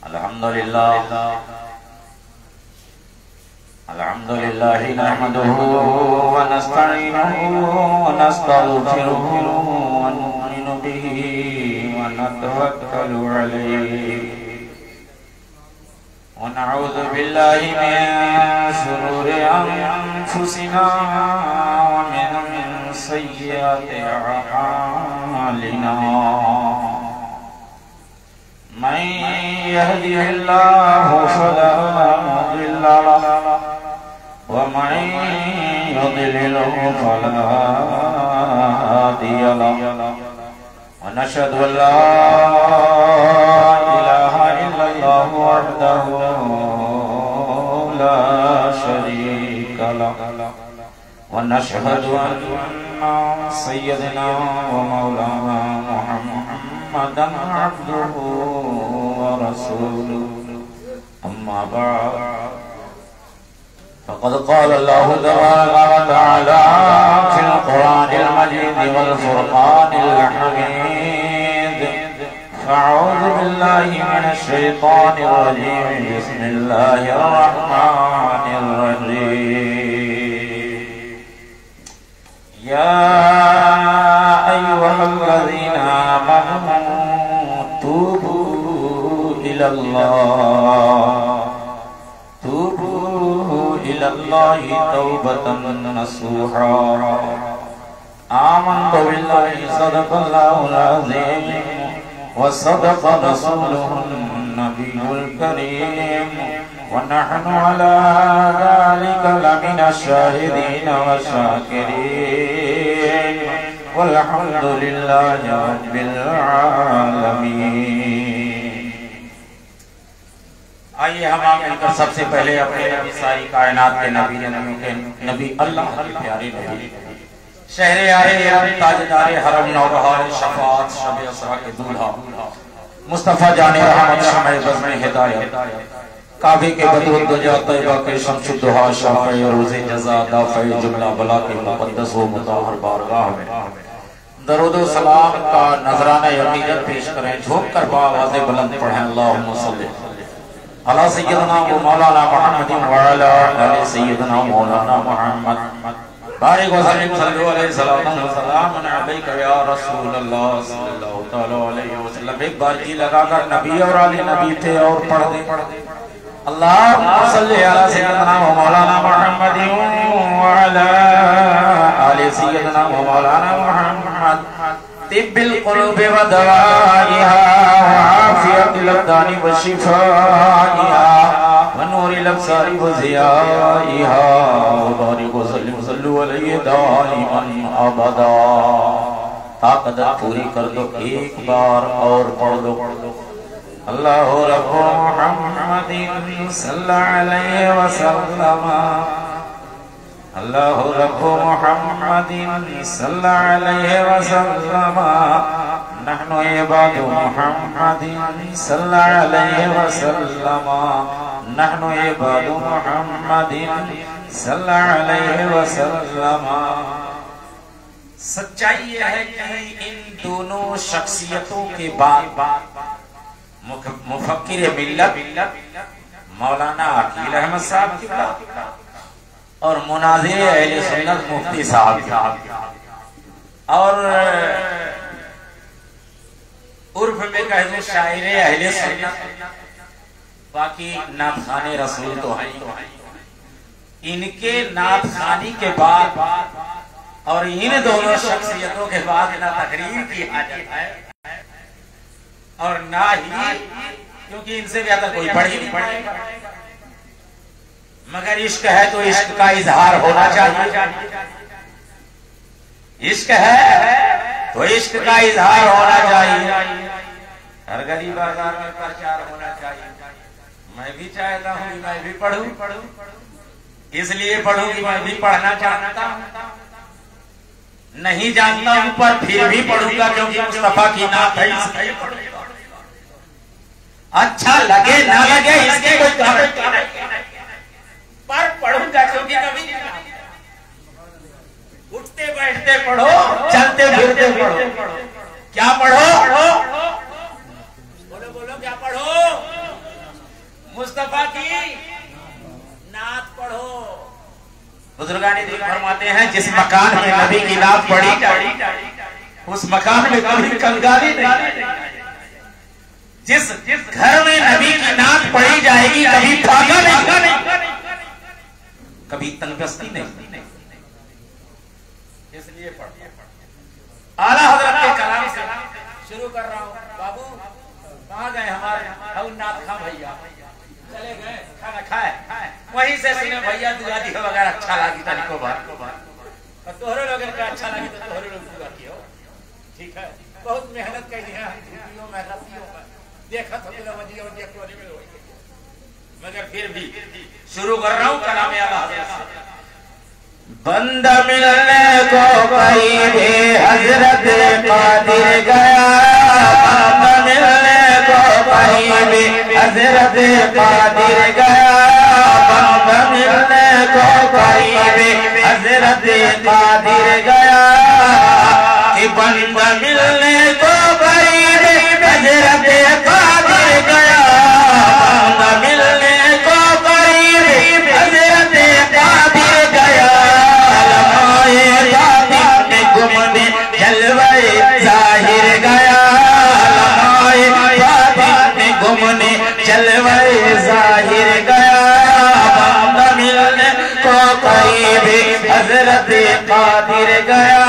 अल्हम्दुलिल्लाह अल्हम्दुलिल्लाह नहमदुहु व नस्तईनुहु व नस्तगफिरुहु व नु'मिनु बिही व नतवक्कलु अलैहि व नऊज़ु बिल्लाहि मिन शुरूरि अनफुसिना व मिन सय्यिआति अअमालिना मन यहदिहिल्लाहु फला मुदिल्ल लहु व मन युद्लिलहु फला हादिय लहु व नशहदु अन ला इलाहा इल्लल्लाहु वहदहु ला शरीका लहु व नशहदु अन्ना सय्यदना व मौलाना मुहम्मदन अब्दुहु व रसूलुहु अम्मा बअद फ़क़द क़ाल अल्लाहु तबारक व तआला फ़िल क़ुरानिल मजीद वल फ़ुरक़ानिल हमीद अऊज़ु बिल्लाहि मिनश शैतानिर रजीम बिस्मिल्लाहिर रहमानिर रहीम या अय्युहल्लज़ीना आमनू तूबू इलल्लाहि तौबतन नसूहा आमन्तु बिल्लाहि सदक़ल्लाहुल अज़ीम व सदक़ रसूलुहुन नबियुल करीम व नहनु अला ज़ालिका लमिनश शाहिदीन व शाकिरीन वल्हम्दुलिल्लाहि रब्बिल आलमीन। आइए हम मिलकर सबसे पहले अपने नबी सारी कायनात के नबी नबी अल्लाह के प्यारे नबी शहरे आए ताजदारे हरम नौबहार शफाअत शब असरा के दूल्हा मुस्तफा जाने रहमत शमए बज़्म हिदायत काबे के बदरुद दुजा तैयबा के शम्सुद दुहा शाफ़े रोज़े जज़ा दाफ़े जुमला बला के मुक़द्दस व मुताहहर बारगाह में दरूद व सलाम का नजराना अक़ीदत पेश करें। झुक कर बावाज़े बुलंद पढ़ें अल्लाहुम्मा सल्लि अला सय्यदना व मौलाना मुहम्मद व अला आलि सय्यदना मौलाना मुहम्मद बारिक व सल्लिम सल्लु अलैहि सलातन व सलामुन अलैका या रसूलल्लाह सल्लल्लाहु तआला अलैहि वसल्लम। एक बार जी लगाकर नबी और आले नबी थे और पढ़ दे अल्लाहुम्मा सल्लि अला सय्यदना व मौलाना मुहम्मद व अला आलि सय्यदना व मौलाना मुहम्मद तिब्बिल क़ुलूबि व दवाइहा व आफ़ियतिल अब्दानि व शिफ़ाइहा व नूरिल अब्सारि व ज़ियाइहा व बारिक व सल्लु अलैहि दाइमन अबदा। ताक़त पूरी कर दो एक बार और पढ़ दो अल्लाहु रब्बु मुहम्मदिन सल्लल्लाहु अलैहि वसल्लम अल्लाहु रब्बु मुहम्मदिन सल्लल्लाहु अलैहि वसल्लम नहनु इबादु मुहम्मदिन सल्लल्लाहु अलैहि वसल्लम नहनु इबादु मुहम्मदिन सल्लल्लाहु अलैहि वसल्लम। सच्चाई यह है कि इन दोनों शख्सियतों के बाद मुफक्किर मिल्लत मौलाना अकील अहमद साहब की और मुनाज़िर अहले सुन्नत मुफ्ती साहब और उर्फ में कह दो शायर अहले सुन्नत बाकी नात खाने रसूल तो है। इनके नात खानी के बाद और इन दोनों शख्सियतों के बाद ना तकरीर की हाजत है और ना ही क्योंकि इनसे ज्यादा कोई पढ़ी नहीं पढ़े मगर इश्क है तो इश्क का इजहार होना चाहिए। इश्क है तो इश्क का इजहार होना चाहिए। हर गली बाजार में प्रचार होना चाहिए। मैं भी चाहता हूँ कि मैं भी पढ़ूं इसलिए पढ़ूं कि मैं भी पढ़ना चाहता हूँ नहीं जानता हूँ पर फिर भी पढ़ूंगा क्योंकि मुस्तफा की नात है इसलिए पढ़ूंगा। अच्छा लगे ना लगे इसके कोई पर पढ़ूंगा क्योंकि कभी उठते बैठते बैठते पढ़ो, चलते फिरते पढ़ो। क्या पढ़ो? बोलो बोलो, क्या पढ़ो? मुस्तफा की नात पढ़ो। बुजुर्गानी जी फरमाते हैं जिस मकान में नबी की नात पढ़ी उस मकान में कभी कंगाली नहीं। जिस घर में नबी की नात पढ़ी जाएगी कभी फाका नहीं, कभी तंगदस्ती नहीं। इसलिए पढ़ो। आला हजरत के कलाम से शुरू कर रहा हूँ। बाबू कहाँ गए हमारे नाथ खां भैया? चले गए, खाना खाए। वहीं से सुने भैया दुआदी वगैरह अच्छा लगी था निको बार तोहरे लोग का अच्छा लगी तो तोहरे लोग दुआ कियो। ठीक है, बहुत मेहनत कर दी है देखा तो मगर फिर भी शुरू कर रहा हूँ कलाम आला हजरत से। बंदा मिलने को करीब हजरत कादिर गया, बंदा मिलने को करीब हजरत कादिर गया, बंदा मिलने को करीब हजरत कादिर गया, कि बंदा मिलने को करीब हजरत कादिर गया, बंदा मिलने को करीब हजरत कादिर गया, गुमने जलवे जाहिर गया, गुमने जलवे जाहिर गया, बंदा मिलने को करीब हजरत कादिर गया।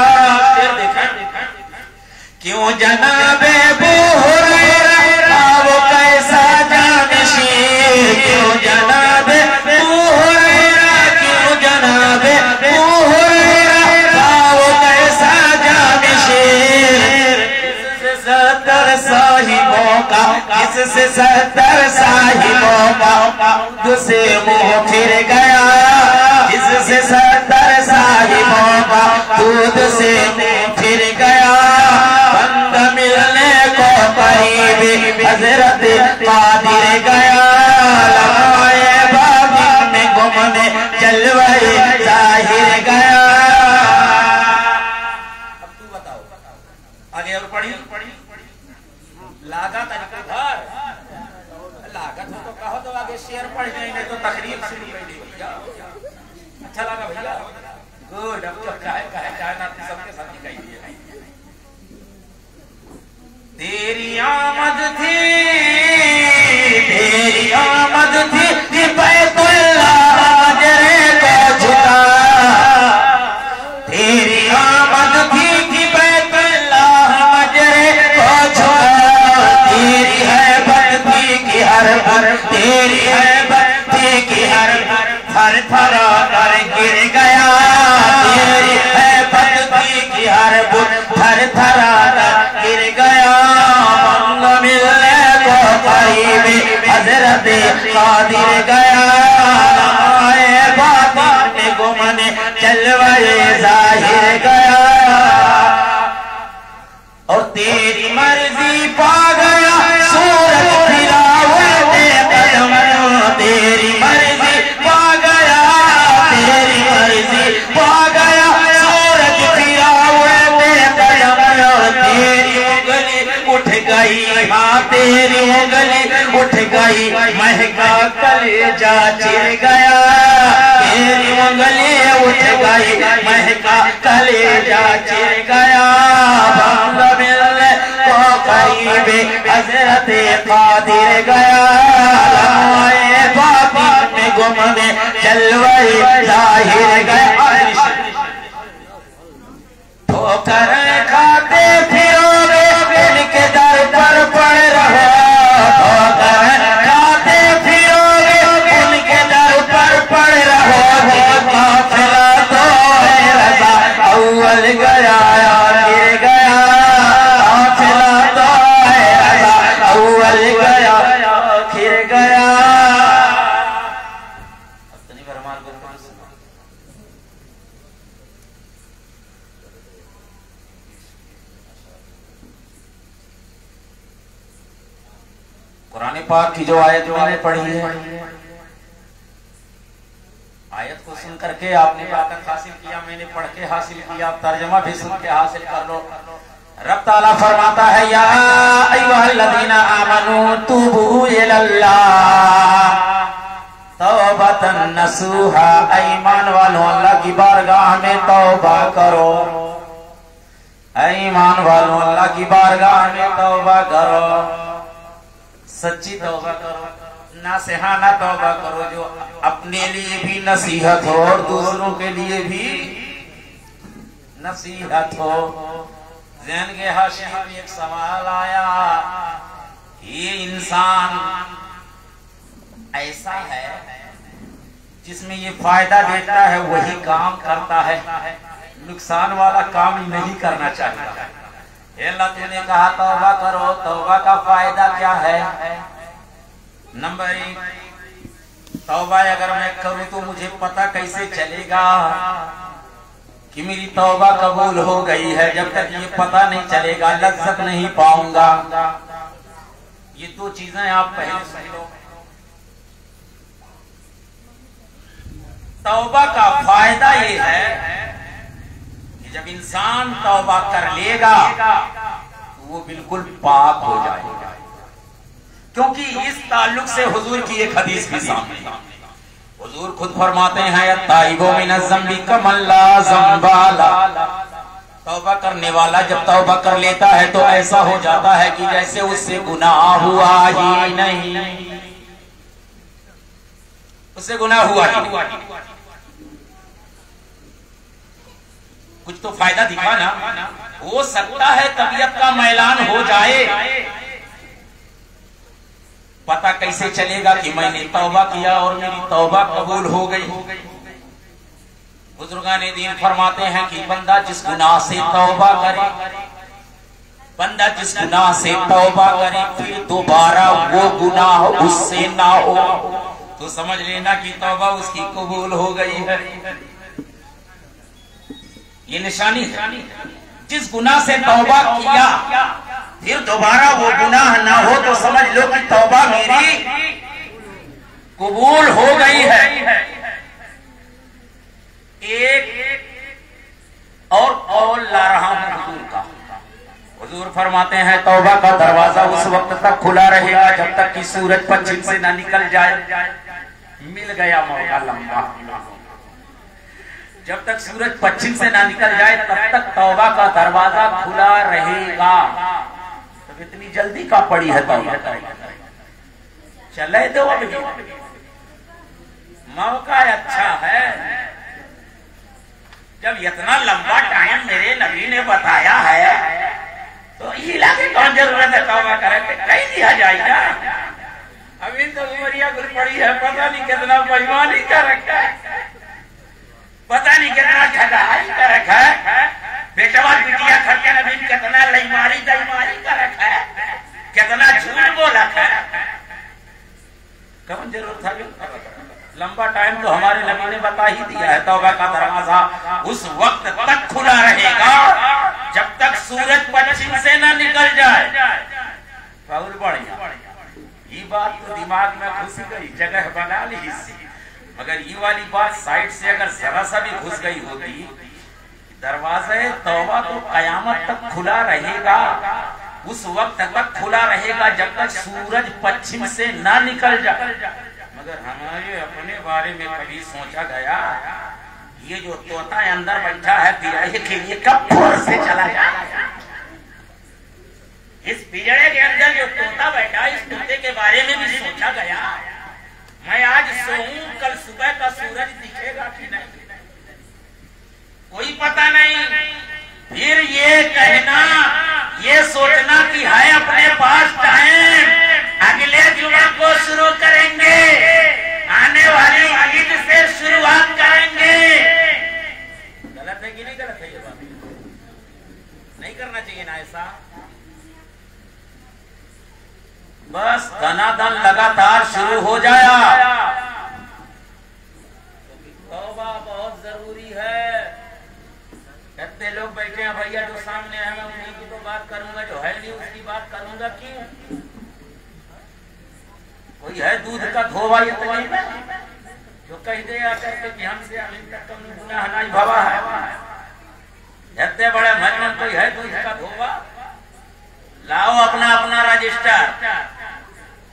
क्यों जनाबे अबू हुरैरा वो कैसा जानशीन, क्यों जनाबे अबू हुरैरा, क्यों जनाबे अबू हुरैरा वो कैसा जानशीन, सत्तर साहिबों का किससे सत्तर साहिबों का तुझसे मुंह फिर गया, जिससे सत्तर साहिबों का दूध से मुंह फिर गया, बंदा मिलने को करीब हजरत कादिर गया, लगाए बाबी में गुमने जलवे जाहिर गया। अब तू बताओ आगे और पढ़ी लागत घर लागत हो तो कहो तो आगे शेर पढ़ नहीं तो तकरीर शुरू कर दी भैया। अच्छा लगा भैया, गुड। अब तो कायनात सबके साथ दिखाई दिए। तेरी आमद थी, तेरी आमद थी कि बैतुल्लाह हाजरे को झुका, तेरी आमद थी कि बैतुल्लाह हाजरे को झुका, तेरी हैबत थी कि हर हर, तेरी हैबत थी कि हर हर थर थरा कर गिर गया, तेरी हैबत थी कि हर बुत थर थरा कर गिर गया, बंदा मिलने को करीब हजरत कादिर गया, आए बातिन में गुमने जलवे जाहिर गया, और तेरी मर्जी पा गया सूरज फिरावते कदम, तेरी मर्जी पा गया, तेरी मर्जी पा गया सूरज फिरावते कदम, और तेरी उंगली उठ गई, हाँ तेरी उंगली उठ गई, महका कलेजा चिर गया, तेरी उंगली उठ गई, महका कलेजा चिर गया, बंदा मिलने को करीब हजरत कादिर गया, लगाए बाबी में गुमने जलवे जाहिर गया, ठोकर खाते फिरोगे इनके दर पर पड़ रहो, ठोकर खाते फिरोगे उनके दर पर पड़ रहो, काफिला तो है रज़ा अव्वल गया आखिर गया, काफिला तो है रज़ा अव्वल गया आखिर गया। कुरान पाक की जो आयत मैंने पढ़ी है, आयत को सुन करके आपने बरकत हासिल किया, मैंने पढ़ के हासिल किया, तर्जमा भी सुन के हासिल कर लो। रब ताला फरमाता है या अय्युहल्लज़ीना आमनू तूबू इलल्लाह तौबतन नसूहा, ईमान वालों अल्लाह की बारगाह में तौबा करो, ईमान वालों अल्लाह की बारगाह में तौबा करो, सच्ची तौबा करो, नासेहाना तौबा करो जो अपने लिए भी नसीहत हो और दूसरों के लिए भी नसीहत हो। ज़हन के हाशिए में एक सवाल आया, ये इंसान ऐसा है जिसमें ये फायदा देता है वही काम करता है, नुकसान वाला काम नहीं करना चाहिए। अल्लाह तूने कहा तौबा करो, तौबा का फायदा क्या है? नंबर 1, तौबा अगर मैं करूं तो मुझे पता कैसे चलेगा कि मेरी तौबा कबूल हो गई है? जब तक ये पता नहीं चलेगा लज्जत नहीं पाऊंगा। ये 2 चीजें आप पहले सुन लो। तौबा का फायदा ये है कि जब इंसान तौबा कर लेगा तो वो बिल्कुल पाक हो जाएगा, क्योंकि इस ताल्लुक से हुजूर की एक हदीस भी सामने, हुजूर खुद फरमाते हैं ताइबो मिनज़ ज़ंबि कमन ला ज़ंबा ला, तौबा करने वाला जब तौबा कर लेता है तो ऐसा हो जाता है कि जैसे उससे गुनाह हुआ ही नहीं, उससे गुनाह हुआ ही नहीं। कुछ तो फायदा दिखा ना, हो सकता है तबीयत का मैलान हो जाए, पता कैसे चलेगा कि मैंने तौबा किया और मेरी तौबा कबूल हो गई? बुजुर्गाने दीन फरमाते हैं कि बंदा जिस गुनाह से तौबा करे, बंदा जिस गुनाह से तौबा करे फिर दोबारा वो गुनाह उससे ना हो तो समझ लेना कि तौबा उसकी कबूल हो गई है। ये निशानी है। जिस गुनाह से तौबा किया फिर दोबारा वो गुनाह ना हो तो समझ लो कि तौबा मेरी कबूल हो गई है। एक और कौल ला रहा हूं हुजूर का। हुजूर फरमाते हैं तौबा का दरवाजा उस वक्त तक खुला रहेगा जब तक कि सूरज पश्चिम से ना निकल जाए। मिल गया मौका लंबा, जब तक सूरज पश्चिम से ना निकल जाए तब तक तौबा का दरवाजा खुला रहेगा। तो इतनी जल्दी का पड़ी है तौबा? चले दो, अभी मौका अच्छा है। जब इतना लंबा टाइम मेरे नबी ने बताया है तो हिला की कौन जरूरत है तौबा करे? कहीं दिया जाएगा। अभी तो उमरिया गुल पड़ी है, पता नहीं कितना बेईमानी का रखा है, पता नहीं कितना ठगाई का रखा है, बेटवा बिटिया खर्चे नबी कितना लईमारी दईमारी का रखा है, कितना झूठ बोला है। कौन जरूरत था? लंबा टाइम तो हमारे नबी ने बता ही दिया है। तौबा का दरवाजा उस वक्त तक खुला रहेगा जब तक सूरज पश्चिम से न निकल जाए। बहुत बढ़िया, ये बात तो दिमाग में घुस गई, जगह बना ली इससे। मगर ये वाली बात साइड से अगर जरा सा भी घुस गई होती, दरवाजा तौबा तो कयामत तक खुला रहेगा, उस वक्त तक खुला रहेगा जब तक सूरज पश्चिम से ना निकल जाए। मगर हमारे अपने बारे में कभी सोचा गया ये जो तोता अंदर बैठा है पिंजरे के लिए कब फोर से चला जाए? इस पिंजरे के अंदर जो तोता बैठा इस तोते के बारे में भी सोचा गया? मैं आज सोऊं कल सुबह का सूरज दिखेगा कि नहीं, कोई पता नहीं। फिर ये कहना, ये सोचना कि है अपने पास टाइम, अगले जुमा को शुरू करेंगे, आने वाली ईद से शुरुआत करेंगे। गलत है कि नहीं गलत है? ये बात नहीं करना चाहिए ना ऐसा। बस धनाधन लगातार शुरू हो जाया। तौबा बहुत जरूरी है। कितने लोग बैठे हैं भैया जो सामने है, मैं उन्हीं की तो बात करूंगा, जो है नहीं उसकी बात करूंगा क्यों? कोई है दूध का धोवा ये तो नहीं, जो कह दे आकर के कि हमसे अभी तक कभी गुनाह नहीं भवा है, इतने बड़े भजन कोई है तो इसका धोबा लाओ अपना अपना रजिस्टर।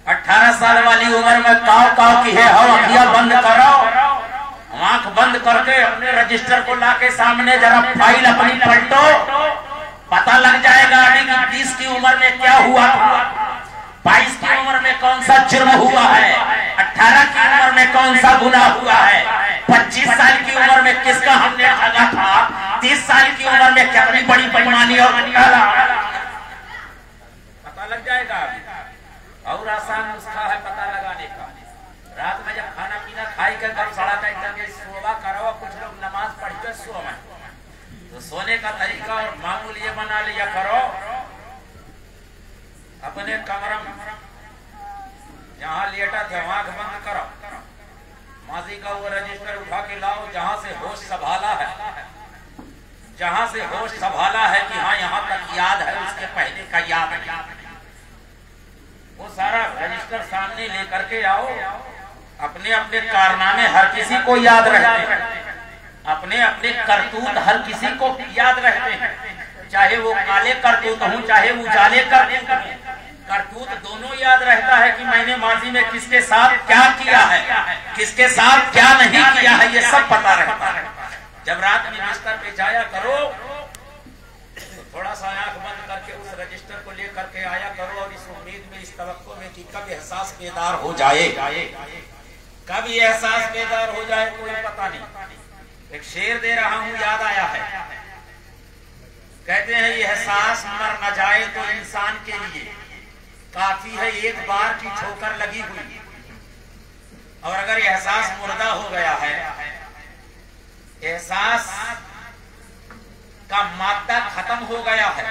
18 साल वाली उम्र में काव काव की है, हम अखियां बंद करो, आंख बंद करके अपने रजिस्टर को लाके सामने जरा फाइल अपनी पलटो, पता लग जाएगा कि 20 की उम्र में क्या हुआ था, 22 की उम्र में कौन सा जुर्म हुआ है, 18 की उम्र में कौन सा गुनाह हुआ है, 25 साल की उम्र में किसका हमने ठगा था, 30 साल की उम्र में कितनी बड़ी बेईमानी और घोटाला, पता लग जाएगा। और आसान नुस्खा है पता लगाने का। रात में जब खाना पीना खाई कर घर सड़ा कर सोवा करो, कुछ लोग नमाज पढ़ कर सोवे, तो सोने का तरीका और मामूल ये बना लिया करो, अपने कमरा में जहाँ लेटा थे वहां बंद करो, माजी का वो रजिस्टर उठा के लाओ जहां से होश संभाला है, जहां से होश संभाला है कि हाँ यहाँ तक याद है, उसके पहले का याद है, वो सारा रजिस्टर सामने लेकर के आओ। अपने अपने कारनामे हर किसी को याद रहते हैं, अपने अपने करतूत हर किसी को याद रहते हैं, चाहे वो काले करतूत हूँ चाहे उजाले करतूत दोनों याद रहता है कि मैंने माजी में किसके साथ क्या किया है, किसके साथ क्या नहीं किया है, ये सब पता रहता है। जब रात में बिस्तर पे जाया करो तो थोड़ा सा आंख बंद करके उस रजिस्टर को लेकर के आया करो, और इस उम्मीद में, इस तवक्को में कि कब एहसास बेदार हो जाए, कब ये एहसास बेदार हो जाए कोई पता नहीं। एक शेर दे रहा हूं, याद आया है, कहते हैं ये एहसास मर न जाए तो इंसान के लिए काफी है एक बार की ठोकर लगी हुई, और अगर एहसास मुर्दा हो गया है, एहसास का मादा खत्म हो गया है,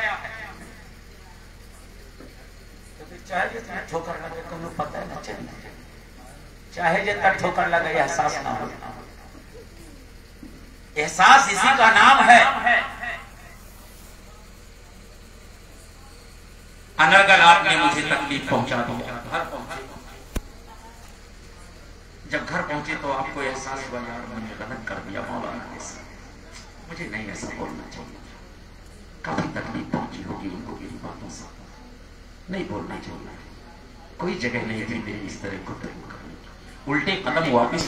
तो फिर चाहे जितना ठोकर लगे तुम्हें पता न चले, चाहे जितना ठोकर लगे एहसास ना हो। एहसास इसी का नाम है। अनर्गल आपने मुझे तकलीफ पहुंचा दिया, घर पहुंचे, जब घर पहुंचे तो आपको एहसास हुआ यार मैंने गलत कर दिया मौलाना के साथ, मुझे नहीं ऐसा बोलना चाहिए, काफी तकलीफ पहुंची होगी इनको मेरी बातों से, नहीं बोलना चाहिए, कोई जगह नहीं थी मेरी इस तरह को करने की। उल्टे कदम वापिस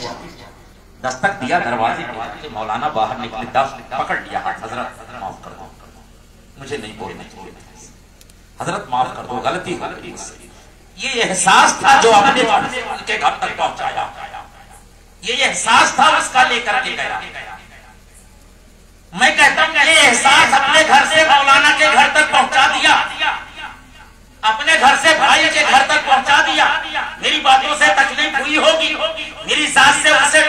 दस्तक दिया दरवाजे पे, मौलाना बाहर निकले, पकड़ लिया हाथ, हजरत माफ कर दो, मुझे नहीं बोलना चाहिए, हजरत माफ कर दो, गलती हो गई। ये एहसास था जो अपने उनके घर तक पहुंचाया, ये एहसास था उसका लेकर के गया। मैं कहता हूं ये एहसास अपने घर से मौलाना के घर तक पहुंचा दिया, अपने घर से भाई के घर तक पहुंचा दिया। मेरी बातों से तकलीफ हुई होगी, मेरी सास से उसे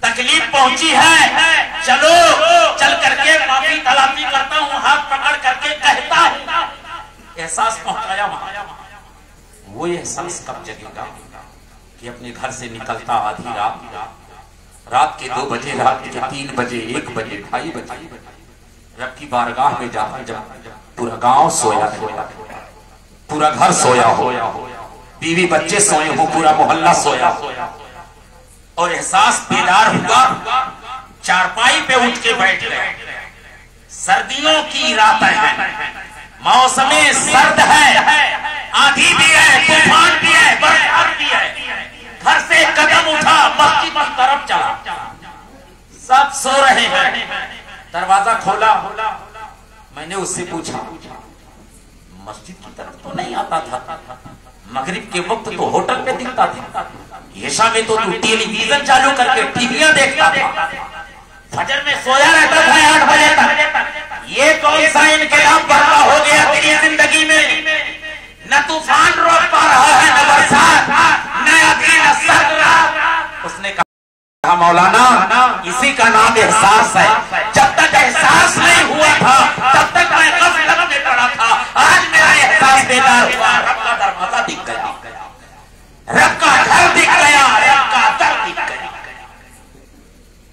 तकलीफ पहुंची है, चलो चल करके माफी तलाफी करता हूं, हाथ पकड़ करके कहता हूं, एहसास पहुंचाया वहां। वो एहसास कब जगेगा कि अपने घर से निकलता आधी रात के 2 बजे, रात के 3 बजे, 1 बजे, 2:30 बजे, रब की बारगाह में जाकर जब पूरा गांव सोया हो, पूरा घर सोया हो, बीवी बच्चे सोए हो, पूरा मोहल्ला सोया हो, और एहसास बेदार हुआ, चारपाई पे उठ के बैठ गए। सर्दियों की रात है, मौसम सर्द है, आंधी भी है, तूफान भी है, बरसात भी है, घर से कदम उठा, मस्जिद की तरफ चला, सब सो रहे हैं, दरवाजा खोला, मैंने उससे पूछा मस्जिद की तरफ तो नहीं आता था, मगरिब के वक्त तो होटल पे दिखता था, ऐशा में तो तू टेलीविजन चालू करके टीवियां देखता था, फजर में सोया रहता था 8 बजे तक, ये कौन सा इनकलाब बरपा हो गया तेरी जिंदगी में? न तूफान रोक पा रहा है, न बरसात, न अभी न सर्द। उसने कहा मौलाना इसी का नाम एहसास है, जब तक एहसास नहीं हुआ था तब तक मैं गफलत में पड़ा था, आज मेरा एहसास बेदार हुआ, रब का दरवाजा दिख गया, रब का घर दिख गया, रब का दर दिख गया।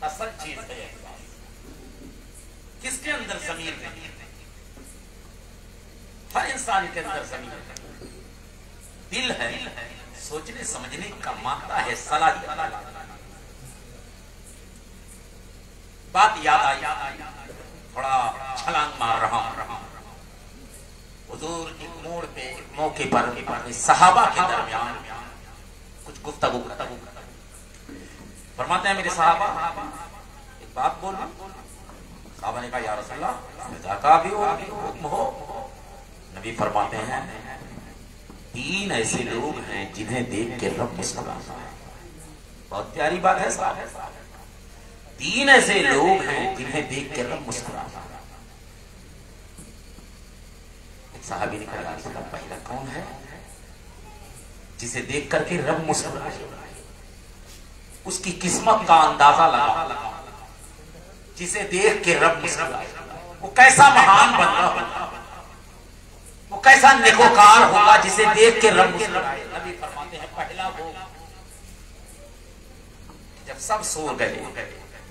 असल चीज है किसके अंदर ज़मीर है? हर इंसान के अंदर ज़मीर है, दिल है, सोचने समझने का मानता है, सलाहियत, बात याद आई, थोड़ा छलांग मार रहा हूं। हुजूर एक मोड़ पे, एक मौके पर सहाबा के दरमियान कुछ गुफ्तगू फरमाते हैं, मेरे सहाबा एक बात बोलूं? सहाबा ने कहा या रसूलल्लाह का भी हो। नबी फरमाते हैं, 3 ऐसे लोग हैं जिन्हें देख के रब मुस्कुराता है। बहुत प्यारी बात है साहब। 3 ऐसे लोग हैं जिन्हें देख के रब मुस्कुराता है। साहबी ने कहा या रसूलल्लाह, पहला कौन है जिसे देख करके रब मुस्कुराए? उसकी किस्मत का अंदाजा लगा, जिसे देख के रब मुस्कुराए। वो कैसा महान बंदा होगा, वो कैसा नेकोकार होगा जिसे देख के रब मुस्कुराए। नबी फरमाते हैं, पहला वो जब सब सो गए,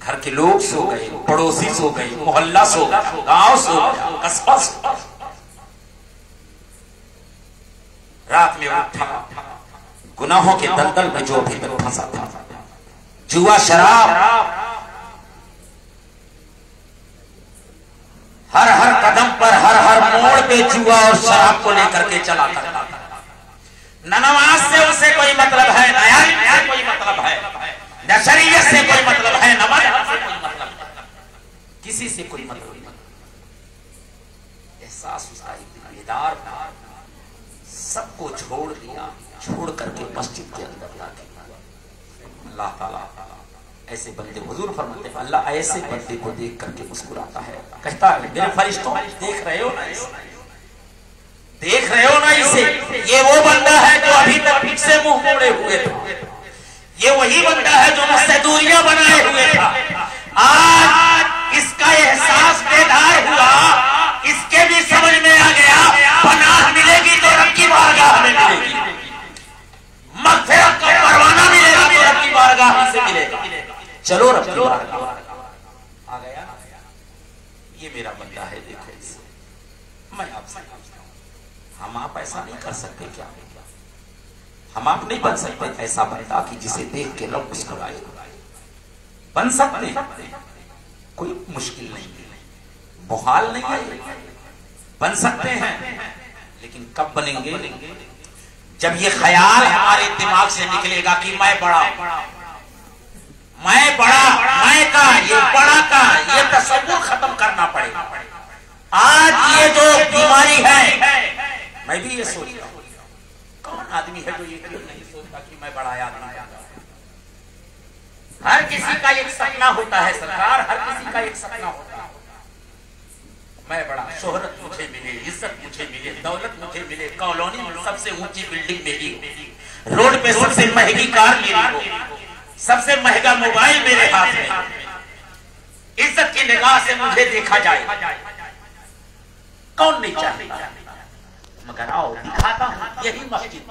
घर के लोग सो गए, पड़ोसी सो गए, मोहल्ला सो गया, गांव सो गया, कस्बा सो गया, रात में उठा, गुनाहों के दलदल में जो भी तक फंसा था, जुआ शराब, हर हर कदम पर, हर हर मोड़ पे जुआ और शराब को लेकर के चला करता था। न नमाज से उसे कोई मतलब है, न इल्म से कोई मतलब है, न शरीयत से कोई मतलब है, न मजहब से कोई मतलब है, किसी से कोई मतलब नहीं। एहसास उसका बेदार था, सबको छोड़ दिया, छोड़ करके मस्जिद के अंदर लाके अल्लाह ताला ऐसे बंदे, हुजूर फरमाते हैं, अल्लाह ऐसे बंदे को देख करके मुस्कुराता है, कहता है मेरे फरिश्तों देख रहे हो ना इसे, देख रहे हो ना इसे, ये वो बंदा है जो अभी तक मुझसे मुंह मोड़े हुए था, ये वही बंदा है जो मुझसे दूरियां बनाए हुए था। आज इसका एहसास बेदार हुआ, इसके भी समझ में आ गया पनाह मिलेगी तो रब की बारगाह में मिलेगी, मग़फ़िरत का परवाना मिलेगा तो रब की बारगाह से मिलेगा। चलो रब की बारगाह आ गया, ये मेरा बंदा है, देखो इसे। मैं आपसे पूछता हूं, हम आप ऐसा नहीं कर सकते क्या? हम आप नहीं बन सकते ऐसा बंदा कि जिसे देख के रब मुस्कुराए? बन सकते, कोई मुश्किल नहीं है, मुहाल नहीं है, बन सकते हैं। लेकिन कब बनेंगे? जब ये ख्याल हमारे दिमाग से निकलेगा कि मैं बड़ा, मैं बड़ा, मैं का, ये बड़ा का, ये तसव्वुर खत्म करना पड़ेगा। आज ये जो बीमारी है, मैं भी ये सोचता हूँ, कौन आदमी है जो ये क्यों नहीं सोचता कि मैं बड़ा आदमी? हर किसी का एक सपना होता है सरकार, हर किसी का एक सपना होता है, मैं बड़ा, शोहरत मुझे मिले, इज्जत मुझे मिले, दौलत मुझे मिले, कॉलोनी में सबसे ऊंची बिल्डिंग मेरी हो, रोड पे सबसे महंगी कार मेरी हो, सबसे महंगा मोबाइल मेरे हाथ में, इज्जत की निगाह से मुझे देखा जाए। कौन नहीं चाहता? मगर आओ दिखाता हूं, यही मस्जिद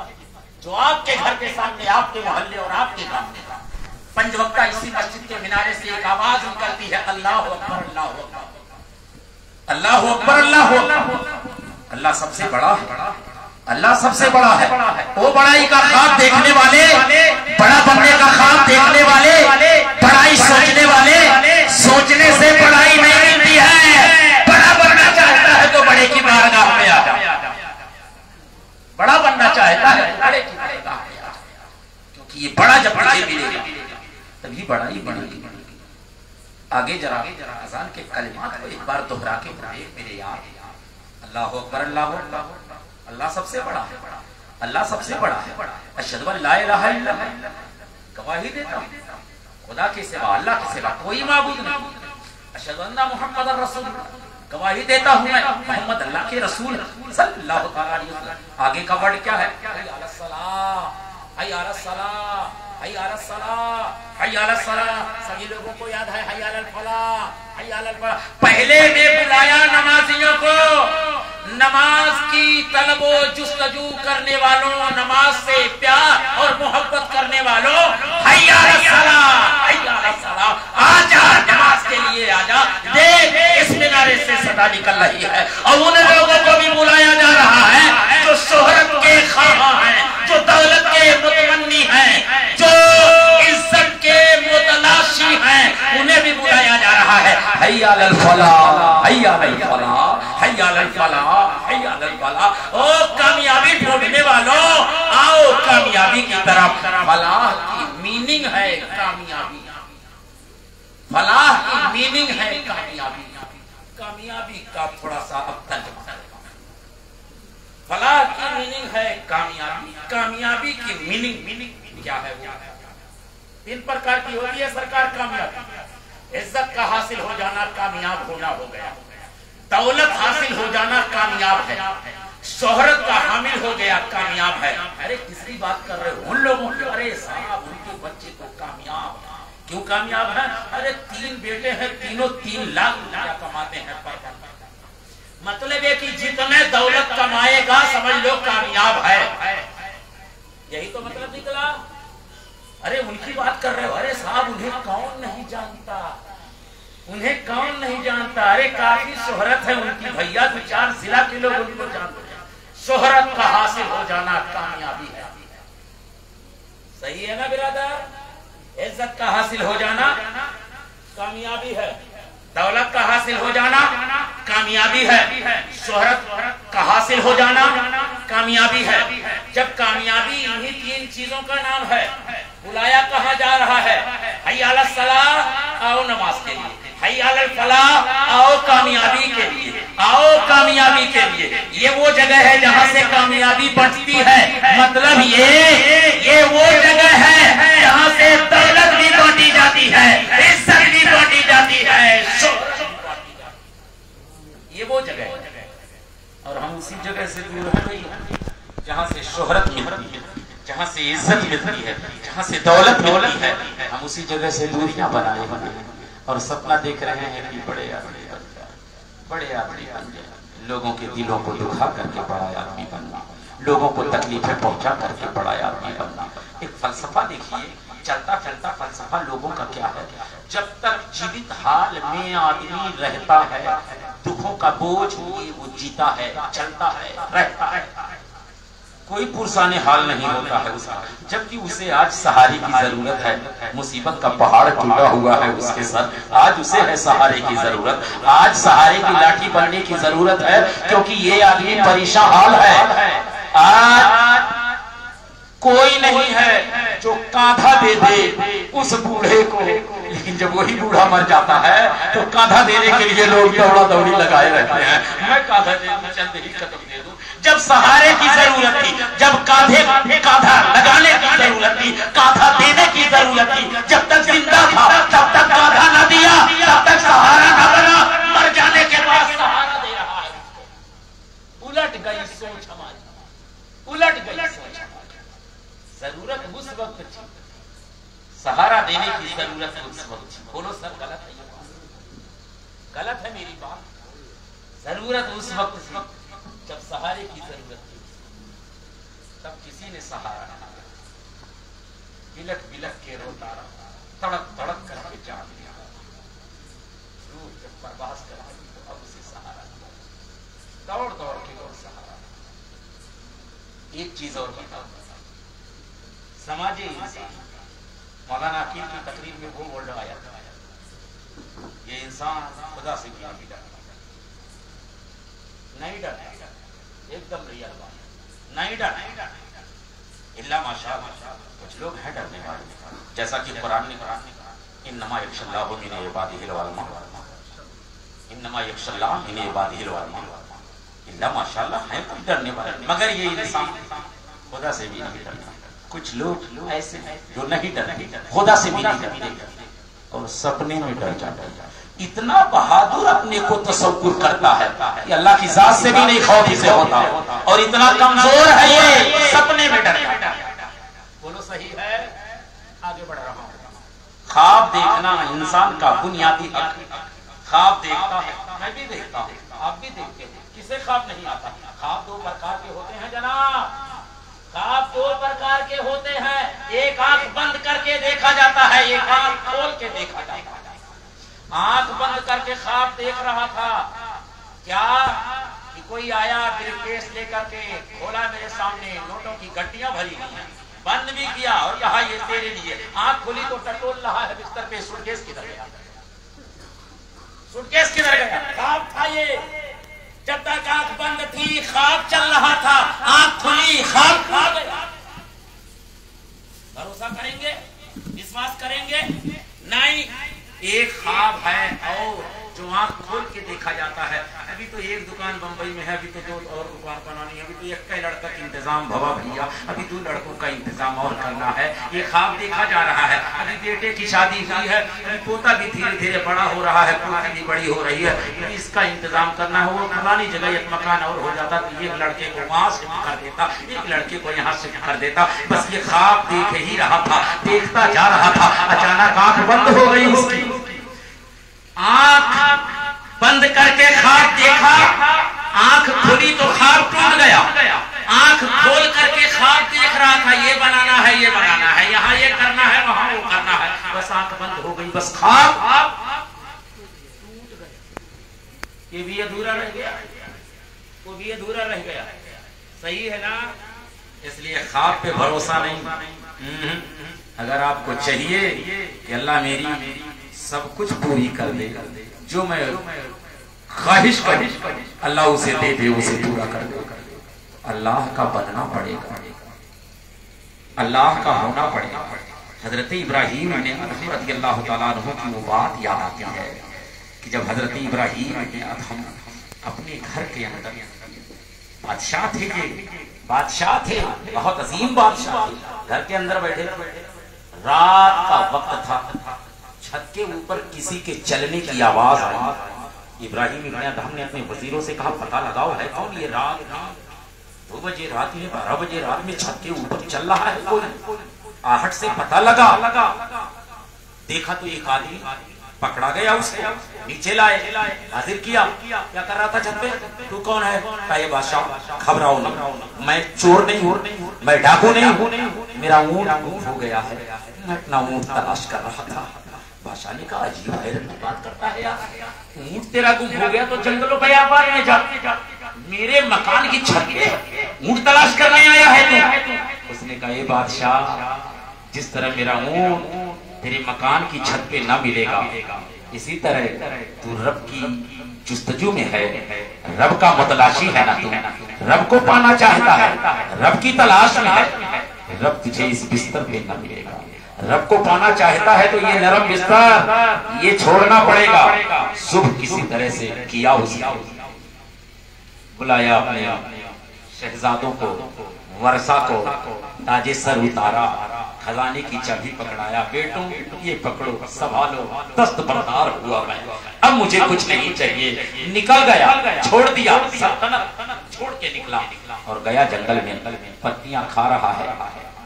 जो आपके घर के सामने, आपके मोहल्ले और आपके गांव में, 5 वक्ता इसी मस्जिद के मिनारे से एक आवाज निकलती है, अल्लाह अकबर, अल्लाह अकबर, अल्लाह अकबर, अल्लाह अकबर। अल्लाह सबसे बड़ा है, अल्लाह सबसे बड़ा है। वो बड़ाई का ख्वाब देखने वाले, बड़ा बनने का ख्वाब देखने वाले, बड़ाई सोचने वाले, सोचने से बड़ाई नहीं मिलती है। बड़ा बनना चाहता है तो बड़े की बारगाह में आ जा, बड़ा बनना चाहता है तो बड़े की बारगाह में आ, क्योंकि ये बड़ा जब मुझे मिलेगा तभी बड़ाई बनेगी। आगे जरा अज़ान के कलिमात को एक बार दोहरा के पढ़िए मेरे यार, अल्लाह अकबर, अल्लाह अकबर, अल्लाह सबसे बड़ा है, अल्लाह सबसे बड़ा है। अशहदु अन ला इलाहा इल्लल्लाह, गवाही देता हूं खुदा के सिवा, अल्लाह के सिवा कोई माबूद नहीं। अशहदु अन्ना मुहम्मदर रसूलुल्लाह, गवाही देता हूं मैं मोहम्मद अल्लाह के रसूल सल्लल्लाहु अलैहि वसल्लम। आगे का वर्ड क्या है? हय्या अलस सलाह, हय्या अलस सलाह, हय्या अलस सलाह, हय्या अलस सलाह। सभी लोगों को याद है हय्या अलल फलाह, हय्या अलल फलाह। पहले ने बुलाया नमाजियों को, नमाज की तलबो जुस्तजू करने वालों, नमाज से प्यार और मोहब्बत करने वालों, हय्या अलस सलाह, हय्या अलस सलाह, आजा नमाज के लिए आजा। देख इस मिनारे से सदा निकल रही है, और उन लोगों को भी बुलाया जा रहा है जो शोहरत के ख्वाह हैं, जो दौलत के मुतमन्नी हैं, जो इज्जत के मुतलाशी हैं, उन्हें भी बुलाया जा रहा हय्या अलल फलाह, हय्या अलल फलाह, हय्या अलल फलाह, हय्या अलल फलाह। ओ कामयाबी ढूंढने वालों, आओ कामयाबी की तरफ। फलाह की मीनिंग है कामयाबी, फलाह की मीनिंग है कामयाबी। कामयाबी का थोड़ा सा अब तर्जुमा फलाह की मीनिंग है कामयाबी, कामयाबी की मीनिंग क्या है? वो 3 प्रकार की होती है सरकार कामयाबी। इज्जत का हासिल हो जाना कामयाब होना हो गया, दौलत हासिल हो जाना कामयाब है, शोहरत का हामिल हो गया कामयाब है। अरे किसकी बात कर रहे हो? उन लोगों की। अरे साहब उनके बच्चे को कामयाब, क्यों कामयाब है? अरे 3 बेटे हैं, तीनों 3 लाख रुपया कमाते हैं पर मतलब है कि जितने दौलत कमाएगा समझ लो कामयाब है। यही तो मतलब निकला। अरे उनकी बात कर रहे हो? अरे साहब उन्हें कौन नहीं जानता, उन्हें कौन नहीं जानता। अरे काफी शोहरत है उनकी भैया, 2-4 जिला के लोग उनको जानते हैं। शोहरत का हासिल हो जाना कामयाबी है। सही है ना बिरादर? इज्जत का हासिल हो जाना कामयाबी है, दौलत का हासिल हो जाना कामयाबी है, शोहरत का हासिल हो जाना कामयाबी है। जब कामयाबी इन्हीं 3 चीजों का नाम है, बुलाया कहाँ जा रहा है? हय्या अलल सलाह, आओ नमाज के लिए। हय्या अलल फलाह, आओ कामयाबी के लिए, आओ कामयाबी के लिए। ये वो जगह है जहाँ से कामयाबी बढ़ती है। मतलब ये वो जगह है जहाँ से दौलत भी बांटी जाती है, इज्जत भी बांटी जाती है, ये वो जगह है। और हम उसी जगह से दूर हो गई जहाँ से शोहरत मिलती है, जहाँ से इज्जत मिलती है, जहाँ से दौलत मिलती है। हम उसी जगह से दूरियां बनाए हुए हैं और सपना देख रहे हैं कि बड़े आदमी बन जाए, बड़े आदमी बन जाए, लोगों के दिलों को दुखा करके बड़ा आदमी बनना, लोगों को तकलीफें पहुंचा करके बड़ा आदमी बनना। एक फलसफा देखिए, चलता चलता फलसफा लोगों का क्या है? जब तक जीवित हाल में आदमी रहता है, दुखों का बोझ लिए वो जीता है, चलता है, रहता है, कोई पुरसाने हाल नहीं होता है उसका। जबकि उसे आज सहारे की जरूरत है, मुसीबत का पहाड़ टूटा हुआ है उसके सर, आज उसे है सहारे की जरूरत, आज सहारे की लाठी बनने की जरूरत है, क्योंकि ये आदमी परेशान हाल है। आज कोई नहीं है जो कांधा दे दे उस बूढ़े को, लेकिन जब वही बूढ़ा मर जाता है तो कांधा देने के लिए लोग दौड़ा दौड़ी लगाए रहते हैं। मैं कांधा दे दूं, चंद ही कदम दे दूं। जब सहारे की जरूरत थी, जब कांधा लगाने की जरूरत थी, कांधा देने की जरूरत थी, जब तक जिंदा था तब तक कांधा न दिया, तब तक सहारा न बना, मर जाने के बाद सहारा दे रहा है। उलट गई सोच हमारी, उलट गई सोच हमारी। जरूरत उस वक्त थी, सहारा देने की जरूरत उस वक्त थी। बोलो सर गलत है? गलत है मेरी बात? जरूरत उस वक्त थी जब सहारे की जरूरत थी, तब किसी ने सहारा नहीं दिया। बिलक बिलक के रोता रहा, तड़क तड़क करके जान लिया, रूह जब बर्बाद कर दी तो अब उसे सहारा दिया, दौड़ दौड़ के और सहारा। एक चीज और बताओ, समाजी इंसान मौलाना अकील की तकरीर में वो बोल रहा है, ये इंसान खुदा से भी नहीं डरता, एकदम रियल बात, नहीं डरता इल्ला माशाअल्लाह। कुछ लोग हैं डरने वाले, जैसा कि कुरान ने कहा, इन्नमा यख्शल्लाहु मिन इबादिहिल उलमा, इन्नमा यख्शल्लाहु मिन इबादिहिल उलमा। इल्ला माशाअल्लाह है कोई डरने वाले, मगर ये इंसान खुदा से भी नहीं डरता। कुछ लोग ऐसे हैं जो नहीं डरते, खुदा से भी नहीं डरते और सपने में डर जाता है। इतना बहादुर अपने को तसव्वुर करता है कि अल्लाह की जात से भी नहीं खौफ इसे होता, और इतना कमजोर है ये, सपने में डरता है। बोलो सही है? आगे बढ़ रहा हूं। ख्वाब देखना इंसान का बुनियादी हक है। ख्वाब देखता है, मैं भी देखता हूं, आप भी देखते हो। किसे ख्वाब नहीं आता? ख्वाब 2 प्रकार के होते हैं जनाब, ख्वाब 2 प्रकार के होते हैं। एक आंख बंद करके देखा जाता है, एक आंख खोल के देखा जाता है। आंख बंद करके ख्वाब देख रहा था क्या कि कोई आया ब्रीफकेस लेकर के, खोला मेरे सामने, नोटों की गड्डियां भरी हुई हैं, बंद भी किया और कहा ये तेरे लिए। आंख खुली तो टटोल रहा है बिस्तर पे, सूटकेस किधर गया? सूटकेस किधर गया? ख्वाब था ये, जब तक आंख बंद थी ख्वाब चल रहा था, आंख खुली ख्वाब खा गया। भरोसा करेंगे, विश्वास करेंगे? नहीं, एक ख्वाब है और जो आंख खोल के देखा जाता है। अभी तो एक दुकान बंबई में है, अभी तो दो और दुकान बनानी है, अभी तो एक का लड़का का इंतजाम भवा भैया, अभी 2 लड़कों का इंतजाम और करना है। ये ख्वाब देखा जा रहा है। अभी बेटे की शादी हुई है, अभी पोता भी धीरे धीरे बड़ा हो रहा है, पोती भी बड़ी हो रही है, अभी इसका इंतजाम करना है। वो फलानी जगह एक मकान और हो जाता तो एक लड़के को वहां शिफ्ट कर देता, एक लड़के को यहाँ शिफ्ट कर देता। बस ये ख्वाब देख ही रहा था, देखता जा रहा था। अचानक आंख बंद हो गई उसकी। आंख बंद करके ख्वाब देखा, आंख खुली तो ख्वाब टूट गया। आंख खोल करके ख्वाब देख रहा था, ये बनाना है, ये बनाना है, यहाँ ये करना है, वहां वो करना है। बस आंख बंद हो गई, बस ख्वाब टूट गया। ये भी अधूरा रह गया, वो भी अधूरा रह गया। सही है ना? इसलिए ख्वाब पे भरोसा नहीं। अगर आपको चाहिए कि अल्लाह मेरी सब कुछ पूरी कर दे, जो मैं ख्वाहिश करूं अल्लाह उसे दे दे, उसे पूरा कर दे, अल्लाह का बनना पड़ेगा, अल्लाह का होना पड़ेगा। हजरत इब्राहीम ने रज़ियल्लाहु ताला अन्हु की वो बात याद आती है कि जब हजरत इब्राहीम ने अदहम अपने घर के अंदर, बादशाह थे, ये बादशाह थे, बहुत अजीम बादशाह, घर के अंदर बैठे, रात का वक्त था, छत के ऊपर किसी के चलने की आवाज आई। इब्राहीम इब्न अदहम ने अपने वजीरों से कहा, पता लगाओ है कौन ये? रात 2 बजे रात में, 12 बजे रात में छत के ऊपर चल रहा है कोई। आहट से पता लगा, देखा तो एक आदमी पकड़ा गया, उसको नीचे लाए, हाजिर किया। क्या कर रहा था छत पे? तू कौन है? कहा, ये बादशाह, घबराओ नहीं, मैं चोर नहीं हूँ, मैं डाकू नहीं हूँ, मेरा ऊंट गुम हो गया है, मैं अपना ऊंट तलाश कर रहा था। बादशाह ने कहा, अजीब हैरत की बात करता है यार, ऊंट तेरा गुम हो गया तो जंगलों के व्यापार में जा, मेरे मकान की छत पे ऊंट तलाश करने आया है तू? उसने कहा, ये बादशाह, जिस तरह मेरा ऊंट तेरे मकान की छत पे न मिलेगा, इसी तरह तू रब की जुस्तजू में है, रब का मतलाशी है ना, तू रब को पाना चाहता है, रब की तलाश में है, रब तुझे इस बिस्तर पे न मिलेगा। रब को पाना चाहता है तो ये नरम बिस्तर ये छोड़ना पड़ेगा। सुबह किसी तरह से किया, उसने बुलाया अपने शहजादों को, वर्षा को, ताजे सर उतारा, खजाने की चाबी पकड़ाया, बेटों ये पकड़ो, संभालो, दस्त बरदार हुआ मैं, अब मुझे कुछ नहीं चाहिए। निकल गया, छोड़ दिया, सल्तनत छोड़ के निकला और गया जंगल में। पत्तियां खा रहा है,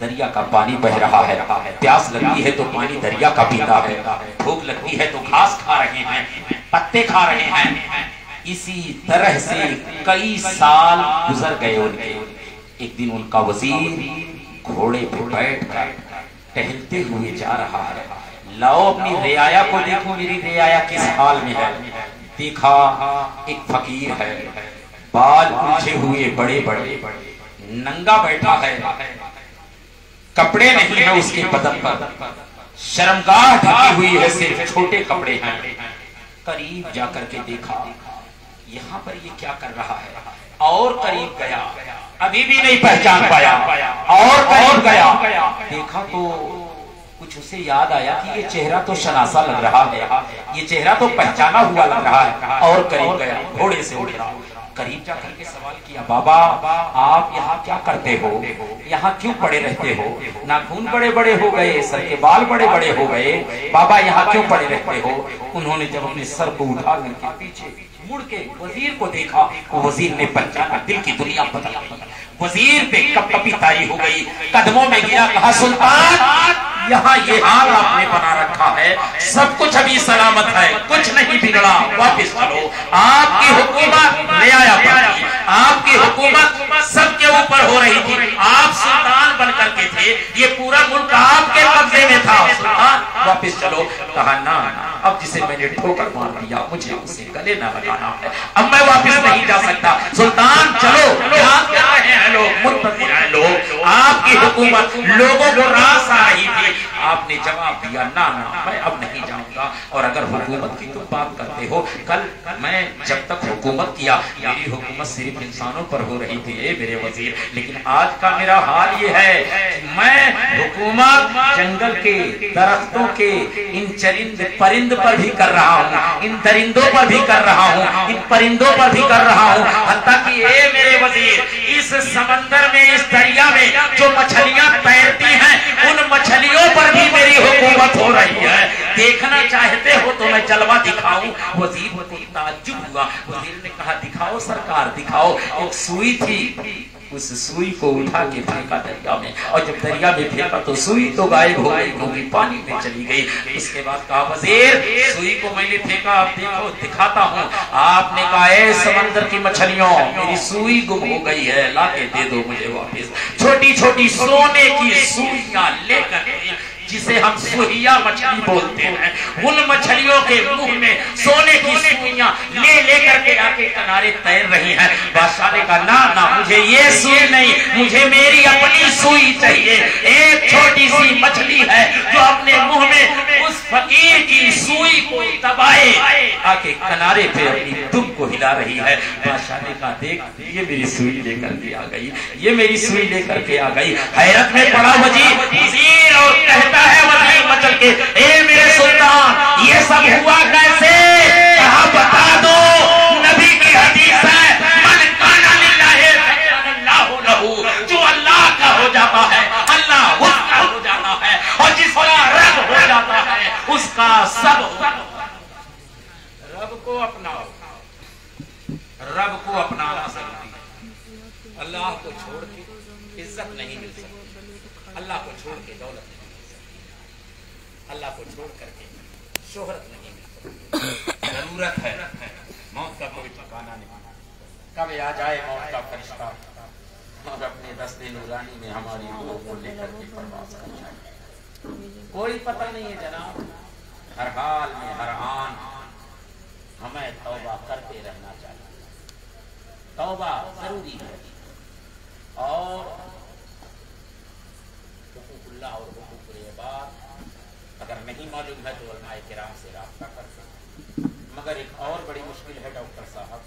दरिया का पानी बह रहा है, प्यास लगती है तो पानी दरिया का पीता है, भूख लगती है तो घास खा रहे हैं, पत्ते खा रहे हैं। इसी तरह से कई साल गुजर गए उनके। एक दिन उनका वजीर घोड़े पे बैठकर टहलते हुए जा रहा है। लाओ अपनी रियाया को देखो, मेरी रियाया किस हाल में है। देखा एक फकीर है, बाल उलझे हुए बड़े बड़े, नंगा बैठा है, कपड़े नहीं है उसके बदन पर, शर्मगाह ढकी हुई है, सिर्फ छोटे कपड़े हैं। करीब जाकर के देखा, यहाँ पर ये क्या कर रहा है, और करीब गया, अभी भी नहीं पहचान पाया, और करीब गया, देखा तो कुछ उसे याद आया कि ये चेहरा तो शनासा लग रहा है, ये चेहरा तो पहचाना हुआ लग रहा है, और करीब गया, घोड़े से उतरा, करीब जाकर के सवाल किया, बाबा आप यहाँ क्या करते हो, यहाँ क्यों पड़े रहते हो, नाखून बड़े बड़े हो गए, सर के बाल बड़े बड़े हो गए, बाबा यहाँ क्यों पड़े रहते हो। उन्होंने जब अपने सर को उठा करके पीछे मुड़ के वजीर को देखा, वजीर ने पहचाना, दिल की दुनिया बदल गई, वजीर पे कपकपी तारी हो गई, कदमों में गिरा, कहा सुल्तान यहाँ ये हाल आपने बना रखा है, सब कुछ अभी सलामत है, कुछ नहीं बिगड़ा, वापस चलो। आपकी हुकूमत न्याय पाती, आपकी हुकूमत सबके ऊपर हो रही थी, आप सुल्तान बनकर के थे, ये पूरा मुल्क आपके कब्जे में था, सुल्तान वापस चलो। कहा ना, अब जिसे मैंने ठोकर मार दिया मुझे उसे गले न लगाना है, अब मैं वापस नहीं जा सकता। सुल्तान चलो, याद कर रहे हैं लोग, मुत्तक़िन हैं लोग, आपकी हुकूमत लोगों को रास आ रही थी, आपने जवाब दिया ना ना मैं अब नहीं जाऊंगा। और अगर हुकूमत की तुम बात करते हो, कल मैं जब तक हुकूमत किया मेरी हुकूमत सिर्फ इंसानों पर हो रही थी मेरे वजीर, लेकिन आज का मेरा हाल ये है कि मैं हुकूमत जंगल के दरख्तों के इन चरिंद परिंद पर भी कर रहा हूँ, इन दरिंदों पर भी कर रहा हूँ, इन परिंदों पर भी कर रहा हूँ। हत्ता कि ए मेरे वजीर, इस समंदर में इस दरिया में जो मछलियां तैरती हैं उन मछलियों पर भी मेरी हुकूमत हो रही है। देखना चाहते हो तो मैं जलवा दिखाऊं? वजीर को ताज्जुब हुआ। वजीर ने कहा दिखाओ सरकार दिखाओ। एक सुई थी, उस सुई को उठा के फेंका दरिया में, और जब दरिया में फेंका तो सुई तो गायब हो गई क्योंकि पानी में चली गई। इसके बाद कहा वजीर सुई को मैंने फेंका, अब देखो दिखाता हूँ। आपने कहा ए समंदर की मछलियों मेरी सुई गुम हो गई है, लाके दे दो मुझे वापस। छोटी छोटी सोने की सुइयां लेकर जिसे हम सुइया मछली बोलते हैं, उन मछलियों के मुंह में सोने की सुइयां ले लेकर के आके किनारे तैर रही हैं। बादशाह ने कहा ना ना मुझे ये सुई नहीं, मुझे मेरी अपनी सुई चाहिए। एक छोटी सी मछली है जो अपने मुंह में उस फकीर की सुई को दबाए आके किनारे पे अपनी दुम को हिला रही है। बादशाह ने कहा देख ये मेरी सुई लेकर के आ गई, ये मेरी सुई लेकर के आ गई। हैरत में पड़ा वजीर और कहता है वजीर मचल के ए मेरे सुल्तान ये सब हुआ कैसे? कहा बता दो। नबी की हदीस है मन काना लिल्लाहि अल्लाहु लहू, जो अल्लाह का हो जाता है अल्लाह उसका हो जाता है, और जिसका रब हो जाता है उसका सब। रब को अपनाओ, रब को अपनाना जरूरी है। अल्लाह को छोड़ के इज्जत नहीं मिल सकती, अल्लाह को छोड़ के दौलत नहीं मिल सकती, अल्लाह को छोड़ करके शोहरत नहीं मिल सकती। जरूरत है, मौत का कोई ठिकाना नहीं, कब आ जाए मौत का फरिश्ता और अपने दस्ते नूरानी में हमारी रूह को लेकर के परवाज़ कर जाए, कोई पता नहीं है जनाब। हर हाल में हर आन हमें तौबा करते रहना चाहिए, तौबा जरूरी है। और हुकूकुल्लाह और हुकूकुल इबाद अगर नहीं मालूम है तो उलमाए किराम से राब्ता कर सकते। मगर एक और बड़ी मुश्किल है डॉक्टर साहब,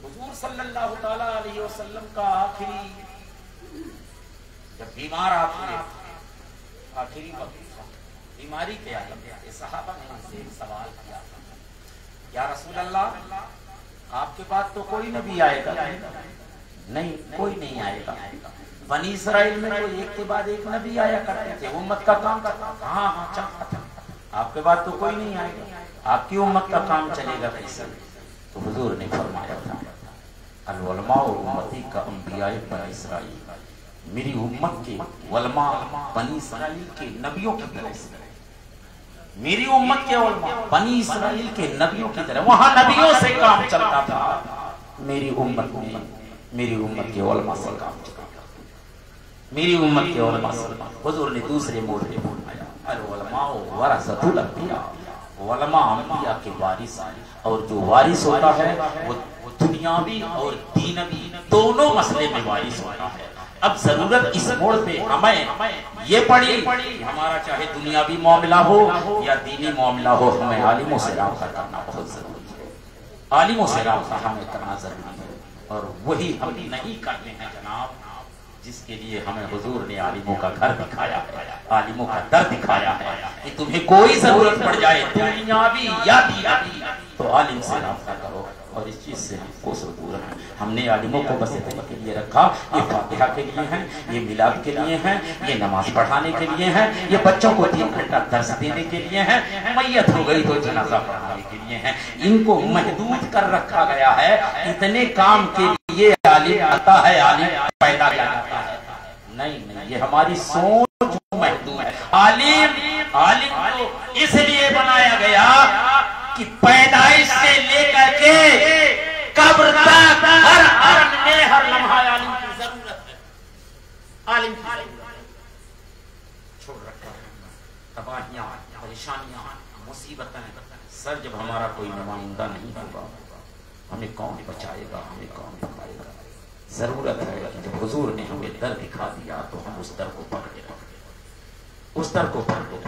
हुजूर सल्लल्लाहु ताला अलैहि वसल्लम का आखिरी जब बीमार आते आखिरी वक्त बीमारी के आलम में सहाबा ने उनसे एक सवाल किया, या रसूल अल्लाह आपके बाद तो कोई नबी आएगा? नहीं कोई नहीं आएगा। बनी इस्राइल में तो एक के बाद एक नबी आया करते थे, उम्मत का काम करता था। हाँ हाँ चलता था। आपके बाद तो कोई नहीं आएगा, आपकी उम्मत का काम चलेगा कैसे? तो हुजूर ने फरमाया था अल उलमा उम्मती का अंबिया बनी इस्राइल, मेरी उम्मत के उलमा बनी इस्राइल के नबियों की तरह से, मेरी उम्मत के उलमा बनी इस्राइल के नबियों की तरह, वहां नबियों से काम चलता था, मेरी उम्मत में मेरी उम्मत के उलमा से काम चलता, मेरी उम्मत के उलमा से। हुजूर ने दूसरे मोड़ पे फरमाया अल उलमा वरसतुल अंबिया, उलमा अंबिया के वारिस, और जो वारिस होता है वो दुनियावी और दीनवी दोनों मसले में वारिस होता है। अब जरूरत इस मोड़ पे हमें ये पड़ी कि हमारा चाहे दुनियावी मामला हो या दीनी मामला हो, हमें आलिमों से राब्ता करना बहुत जरूरी है, आलिमों से राब्ता हमें करना जरूरी है। और वही हम नहीं करते हैं जनाब, जिसके लिए हमें हुजूर ने आलिमों का घर दिखाया है, आलिमों का दर दिखाया है कि तुम्हें कोई जरूरत पड़ जाए दुनियावी या दीनी तो आलिम से राब्ता करो। और इस चीज से हमको दूर है। हमने आलिमों को बस इतने के लिए रखा, ये फातिहा के लिए हैं, ये मिलाद के लिए हैं, ये नमाज पढ़ाने के लिए हैं, ये बच्चों को 3 घंटा दर्स देने के लिए हैं, मैयत हो गई तो जनाजा पढ़ाने के लिए हैं। इनको महदूद कर रखा गया है, इतने काम के लिए आलिम आता है, आलिम पैदा किया जाता है। नहीं नहीं, ये हमारी सोच महदूद है। आलिम को इसलिए बनाया गया कि पैदाइश से लेकर के कब्र तक हर आलम में हर लम्हा आलिम की जरूरत है। आलिम छोड़ रखा है तबाहियां, परेशानियां, मुसीबतें, सर जब हमारा कोई नुमाइंदा नहीं होगा हमें कौन बचाएगा, हमें कौन पकड़ेगा? जरूरत है कि जब हुजूर ने हमें दर दिखा दिया तो हम उस दर को पकड़े। उस दर को भर दो।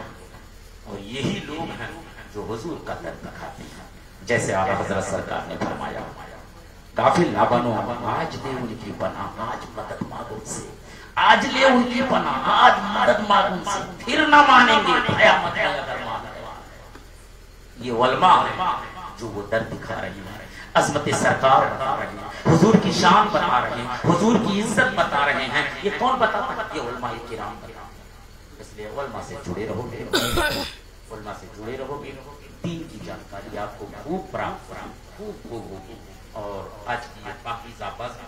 और यही लोग हैं जो हुजूर का दर दिखाते हैं। जैसे आला हजरत सरकार ने फरमाया, काफिल ना बनो, आज ले उनकी पनाह, आज मदद मांगो से, आज ले उनकी पनाह, आज मदद मांगो से, फिर ना मानेंगे कयामत में अगर माने। ये उलमा जो वो दर दिखा रही है, अज़मत सरकार बता रहे हैं, हुजूर की शान बता रहे हैं, हुजूर की इज्जत बता रहे हैं। ये कौन बताता है? ये उलमाए किराम बता। इसलिए उलमा से जुड़े रहोगे, उलमा से जुड़े रहोगे, दीन की जानकारी आपको खूब प्राप्त खूब होगी। और आज की ये पाकीज़ा बज़्म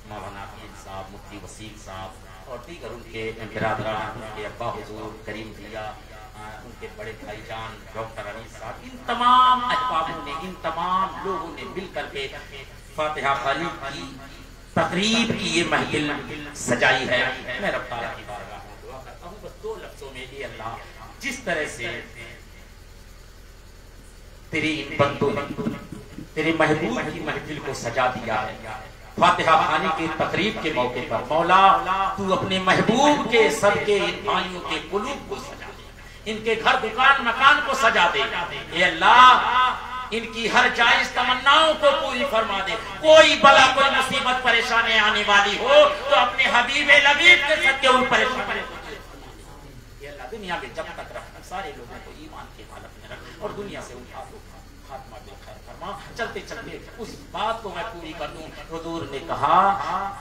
मौलाना अकील साहब, मुफ्ती वसीम साहब और दीगर उनके बिरादरान, उनके अब्बा हुजूर करीम भैया, उनके बड़े भाईजान डॉक्टर अनीस साहब, इन तमाम अहबाबों ने, इन तमाम लोगों ने मिल करके फातिहा खानी की तकरीब की ये महफिल सजाई है। मैं रब ताला की बारगाह में दुआ करता हूँ बस दो लफ्जों में, ये अल्लाह जिस तरह से तेरी इन बंदों ने तेरे महबूब की महफिल को सजा दिया है फातिहा खानी की तकरीब के मौके पर, मौला तू अपने महबूब के सबके इन भाइयों के कुलूब को सजा दे, इनके घर दुकान मकान को सजा दे। ये अल्लाह इनकी हर जायज तमन्नाओं को पूरी फरमा दे। कोई बला कोई मुसीबत परेशानी आने वाली हो तो अपने हबीब लबीब के सदके उन परेशानी ये अल्लाह दुनिया में जब तक रखना, सारे लोगों को ईमान के हालत में रख और दुनिया से उठा दो, खात्मा बेखैर फरमा। चलते चलते उस बात को मैं पूरी कर दूं। हुजूर ने कहा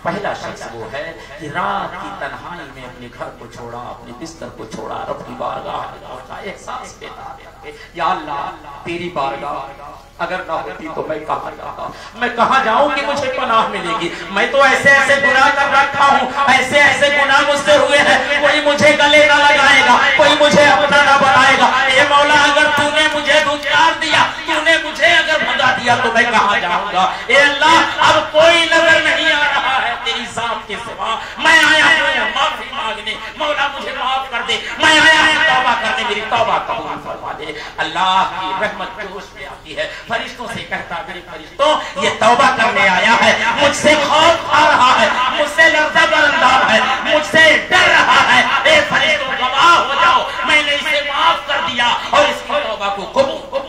पहला शख्स वो है कि रात की तन्हाई में अपने घर को छोड़ा, अपने बिस्तर को छोड़ा, रब की बारगाह का एहसास देता है या अल्लाह तेरी बारगाह अगर ना होती तो मैं कहाँ जाता, मैं कहाँ जाऊं कि मुझे पनाह मिलेगी। मैं तो ऐसे ऐसे गुनाह कर रखा हूँ, ऐसे ऐसे गुनाह मुझसे हुए हैं, कोई मुझे गले ना लगाएगा, कोई मुझे अपना ना बनाएगा। ये मौला अगर तूने मुझे धुतकार दिया, तूने मुझे अगर भगा दिया तो मैं कहाँ जाऊंगा। ये अल्लाह अब कोई नजर नहीं आ रहा है तेरी जात के सिवा। मैं आया हूँ माफी मांगने, मौला मुझे माफ कर दे। मैं आया हूँ तौबा करने, मेरी तौबा कबूल फरमा दे। अल्लाह की रहमत जोश में आती है, फरिश्तों से कहता मेरे फरिश्तों ये तौबा करने आया है, मुझसे खौफ आ रहा है, मुझसे लर्ज़ा बरंदार है, मुझसे डर रहा है। ए फरिश्तों गवाह हो जाओ, मैंने इसे माफ कर दिया और इसकी तौबा को कबूल।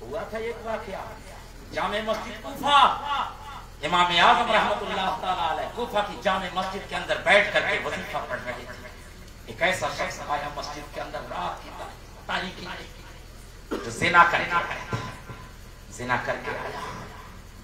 हुआ था एक वाकया जामे मस्जिद कूफा, इमाम आज़म रहमतुल्लाह तआला अलैह कूफा की जामे मस्जिद के अंदर बैठ करके वजीफा पढ़ रहे थे। एक ऐसा शख्स आया मस्जिद के अंदर रात की तारीकी जो जिना करके आया, जिना करके आया,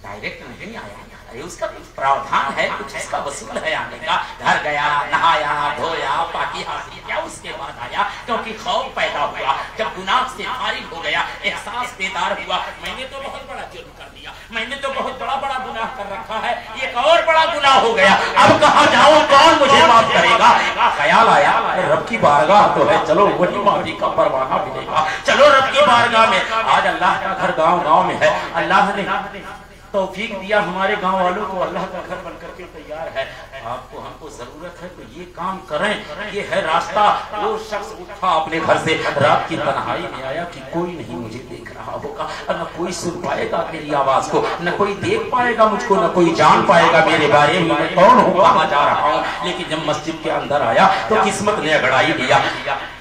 डायरेक्ट नहीं आया, अरे उसका कुछ प्रावधान है, कुछ इसका वसूल है आने का। घर गया, नहाया धोया, पाकी हासिल किया, उसके बाद आया क्योंकि खौफ पैदा हुआ। जब गुनाह से फारिग हो गया, एहसास बेदार हुआ, मैंने तो बहुत बड़ा जुर्म कर दिया, मैंने तो बहुत बड़ा बड़ा गुनाह कर रखा है, एक और बड़ा गुनाह हो गया, अब कहाँ जाऊं, कौन मुझे माफ करेगा। ख्याल आया रब की बारगाह तो है, चलो वही माफी का परवाना मिलेगा, चलो रब की बारगाह में। आज अल्लाह का घर गाँव गाँव में है, अल्लाह ने तौफीक दिया हमारे गांव वालों को, अल्लाह का घर बनकर के तैयार है। आपको हमको जरूरत है तो ये काम करें, ये है रास्ता। वो शख्स उठा अपने घर से, रात की तन्हाई में आया कि कोई नहीं मुझे देख रहा होगा, न कोई सुन पाएगा मेरी आवाज को, न कोई देख पाएगा मुझको, न कोई जान पाएगा मेरे बारे में मैं कौन हूँ, कहाँ जा रहा हूँ। लेकिन जब मस्जिद के अंदर आया तो किस्मत ने अगड़ाई दिया।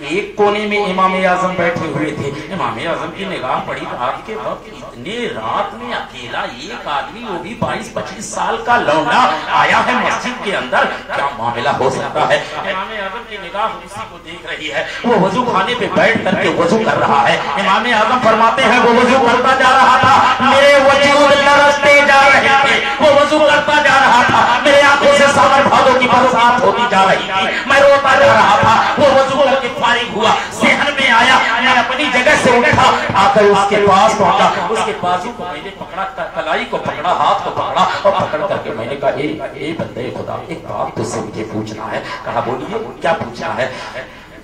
एक कोने में इमाम आजम बैठे हुए थे, इमाम आजम की निगाह पड़ी रात के वक्त, इतने रात में अकेला एक आदमी, वो भी 22-25 साल का लौंडा आया है मस्जिद के अंदर, क्या मामला हो सकता है। इमाम आजम की निगाह उसी को देख रही है, वो वजू खाने पे बैठ करके वजू कर रहा है। इमाम आजम फरमाते हैं वो वजू करता जा रहा था, मेरे वजूद लरसते जा रहे थे, वो वजू करता जा रहा था, मेरे आंखों से सावर भादों की बरसात होती जा रही थी, मैं रोता जा रहा था। वो वजू करके फारिग हुआ, सेहन में आया, मैं अपनी जगह से उठा, आकर उसके पास पहुंचा, उसके बाजू को मैंने पकड़ा, कलाई को पकड़ा, हाथ को पकड़ा और पकड़ करके मैंने कहा ए बंदे खुदा, एक बात तुझसे मुझे पूछना है। कहा बोलिए क्या पूछना है।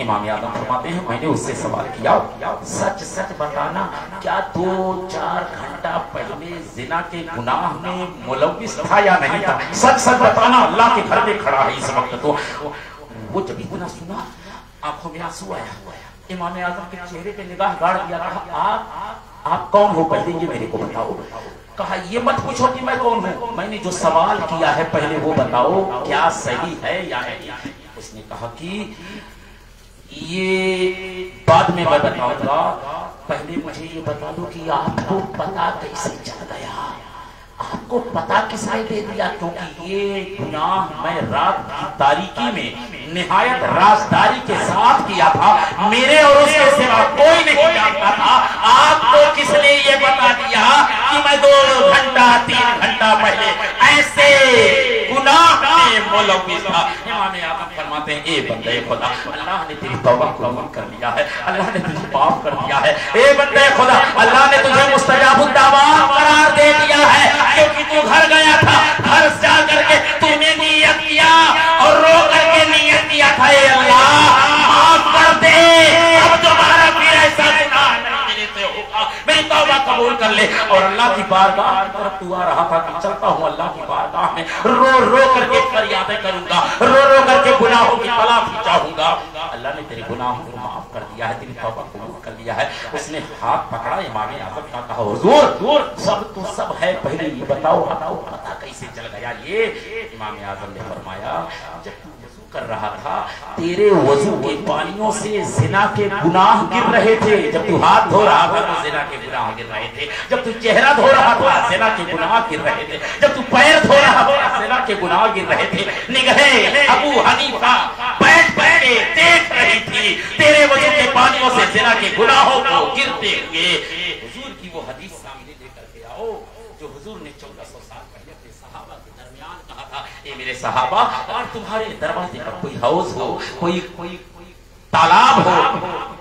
इमाम आजम फरमाते हैं मैंने उससे सवाल किया, सच सच बताना, क्या 2-4 घंटा पहले जिना के गुनाह में मुलव्विस था या नहीं था, सच सच बताना, अल्लाह के घर में खड़ा है इस वक्त। तो वो जब इतना सुना आंखों में आंसू आया, इमाम आजम के चेहरे पे निगाह गाड़ दिया। कहा आप कौन हो, पहले ये मेरे को बताओ। कहा ये मत पूछो कि मैं कौन हूँ, मैंने जो सवाल किया है पहले वो बताओ क्या सही है या नहीं। उसने कहा कि ये बाद में मैं बताऊंगा, पहले मुझे ये बता दो कि आपको पता कैसे चल गया, आपको पता किसने दे दिया? क्योंकि ये गुनाह मैं रात की तारीकी में निहायत राजदारी के साथ किया था, मेरे और उसके सिवा कोई नहीं जानता था। आपको किसने ये बता दिया कि मैं 2 घंटा 3 घंटा पहले ऐसे गुनाह में मुलव्विस था? इमाम आज़म फरमाते हैं, ए बंदे खुदा, अल्लाह ने तेरी तौबा कबूल कर लिया है, अल्लाह ने तुझे माफ कर दिया है। ए बंदे खुदा, अल्लाह ने तुझे मुस्तजाबुद दावात करार दे दिया है, क्योंकि तू घर गया था, घर जा करके तूने नियत किया और रो करके नियत किया था, ए अल्लाह माफ कर दे, अब दोबारा फिर ऐसा गुनाह नहीं मेरे से होगा, मेरी तौबा कबूल कर ले। और अल्लाह की बारगाह की तरफ तू आ रहा था कि चलता हूँ अल्लाह की बारगाह में, रो रो करके फरियादें करूंगा, रो रो करके गुनाहों की तलाफी चाहूंगा। अल्लाह ने तेरे गुनाहों को माफ कर दिया है, तेरी तौबा कबूल कर लिया है। उसने हाथ पकड़ा इमाम आज़म का, कहा हुजूर सब तो सब है, पहले ये बताओ पता कैसे चल गया ये? इमाम आज़म ने फरमाया, जब तू वज़ू कर रहा था, तेरे वज़ू के पानियों से जिना के गुनाह गिर रहे थे। जब तू हाथ धो रहा था तो जिना के गुनाह गिर रहे थे, जब तू चेहरा धो रहा था जिना के गुनाह गिर रहे थे, जब तू पैर धो रहा था जिना के गुनाह गिर रहे थे। निगाहें अबू हनीफा बैठ के देख रही थी तेरे वज़ू के पानियों से जिना के गुनाहों को गिरते हुए। हुजूर की वो हदीस सामने लेकर के आओ जो हुजूर ने 1400 साल पहले अपने सहाबा के दरमियान कहा था, ए मेरे सहाबा, और तुम्हारे दरवाजे पर कोई हौज हो, कोई तालाब हो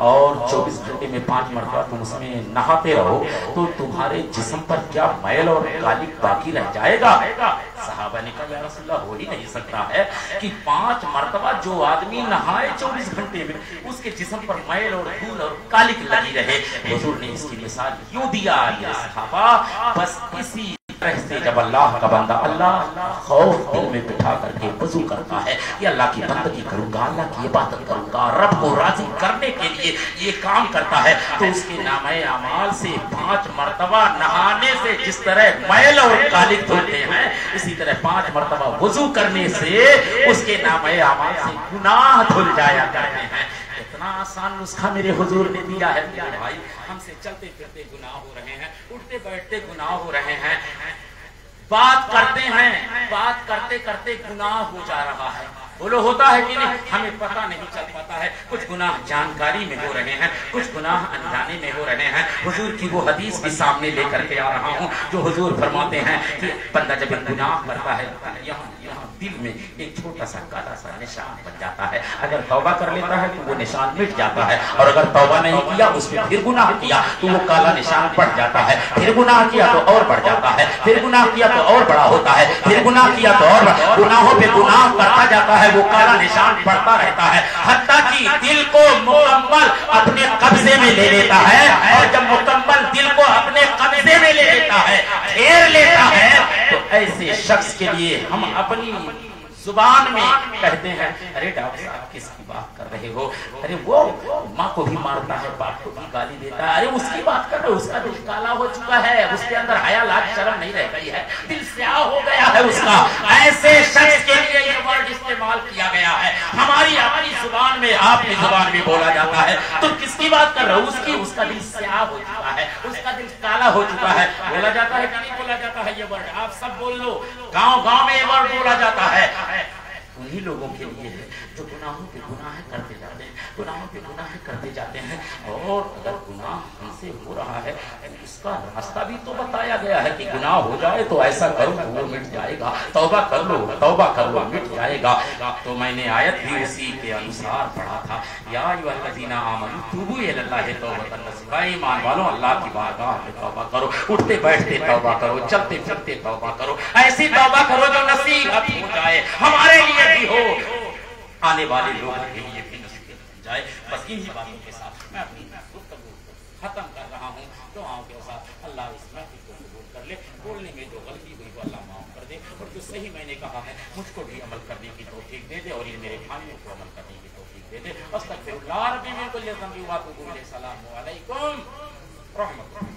और 24 घंटे में 5 मरतबा तुम उसमें नहाते रहो, तो तुम्हारे जिस्म पर क्या मैल और कालिक बाकी रह जाएगा? सहाबा ने कहा, या रसूलल्लाह, हो ही नहीं सकता है कि 5 मरतबा जो आदमी नहाए 24 घंटे में, उसके जिस्म पर मैल और धूल और कालिक लगी रहे। हुजूर ने इसकी मिसाल यूं दिया, ये सहाबा, बस इसी से जब अल्लाह का बंदा अल्लाह खौफ दिल में बिठा करके वज़ू करता है कि अल्लाह की बंदगी करूंगा, अल्लाह की इबादत करूंगा, रब को राजी करने के लिए ये काम करता है, तो उसके नामे अमाल से 5 मरतबा नहाने से जिस तरह मैल और कालिक धुलते हैं, इसी तरह 5 मरतबा वज़ू करने से उसके नामे अमाल से गुनाह धुल जाया करते हैं। इतना आसान नुस्खा मेरे हुजूर ने दिया है। मेरे भाई, हमसे चलते फिरते गुनाह हो रहे हैं, उठते बैठते गुनाह हो रहे हैं, बात करते हैं, बात करते करते गुनाह हो जा रहा है। बोलो होता है कि नहीं? हमें पता नहीं चल पाता है। कुछ गुनाह जानकारी में हो रहे हैं, कुछ गुनाह अनजाने में हो रहे हैं। हुजूर की वो हदीस भी सामने लेकर के आ रहा हूँ जो हुजूर फरमाते हैं कि बंदा जब गुनाह करता है, यहाँ दिल में एक छोटा सा काला सा निशान बन जाता है। अगर तौबा कर लेता है तो वो निशान मिट जाता है, और अगर तौबा नहीं किया, उसमें फिर गुनाह किया तो वो काला निशान बढ़ जाता है, फिर गुनाह किया तो और बढ़ जाता है, फिर गुनाह किया तो और बड़ा होता है, फिर गुनाह किया तो और गुनाहों पे गुनाह करता जाता है, वो काला निशान बढ़ता रहता है, हत्ता कि दिल को मुकम्मल अपने कब्जे में ले लेता है। और जब मुकम्मल दिल को अपने कब्जे में ले लेता है, घेर लेता है, तो ऐसे शख्स के लिए हम अपनी जुबान में कहते हैं, अरे डॉक्टर साहब किसकी बात कर रहे हो? अरे वो माँ को भी मारता है, बाप को भी गाली देता है, अरे उसकी बात कर रहे हो, उसका दिल काला हो चुका है, उसके अंदर हया लाज शर्म नहीं रह गई है, दिल स्याह हो गया है उसका। ऐसे शख्स के लिए ये वर्ड इस्तेमाल किया गया है। हमारी अपनी जुबान में, आपकी जुबान में बोला जाता है, तुम किसकी बात कर रहे हो? उसकी, उसका दिल स्याह हो चुका है, उसका दिल काला हो चुका है। बोला जाता है कि नहीं बोला जाता है ये वर्ड? आप सब बोल लो, गाँव गाँव में ये वर्ड बोला जाता है। उन्हीं लोगों के लिए है जो गुनाहों पे गुनाह करते जाते हैं, गुनाहों पे गुनाह करते जाते हैं। और अगर गुनाह हमसे हो रहा है तो इसका रास्ता भी तो बताया गया है कि गुनाह हो जाए तो ऐसा करो वो मिट जाएगा, तौबा कर लो मिट जाएगा। तो मैंने आयत भी उसी के अनुसार पढ़ा था, या अय्युहल्लज़ीना आमनू तूबू इलल्लाहि तौबतन नसूहा, ईमान वालों अल्लाह की बारगाह में तौबा करो, उठते बैठते तौबा करो, चलते फिरते तौबा करो, ऐसी तौबा करो जो नसीहत हो जाए, हमारे लिए भी हो, आने वाले लोगों के लिए भी नसीहत बन जाए। बस इन्हीं बातों के साथ मैं अपनी गुफ्तगू खत्म कर रहा हूँ। दुआओं के साथ अल्लाह इस महफिल को कबूल कर ले, बोलने में जो गलती हुई वो अल्लाह माफ कर दे, और जो सही मैंने कहा है मुझको भी अमल करने की तौफीक दे दे, और ये मेरे भाइयों को अमल करने की तौफीक दे दे। अस्तगफिरुल्लाह रब्बी मिन कुल्लि ज़ंबि व अतूबु इलैहि। अस्सलामु अलैकुम रहमतुल्लाह।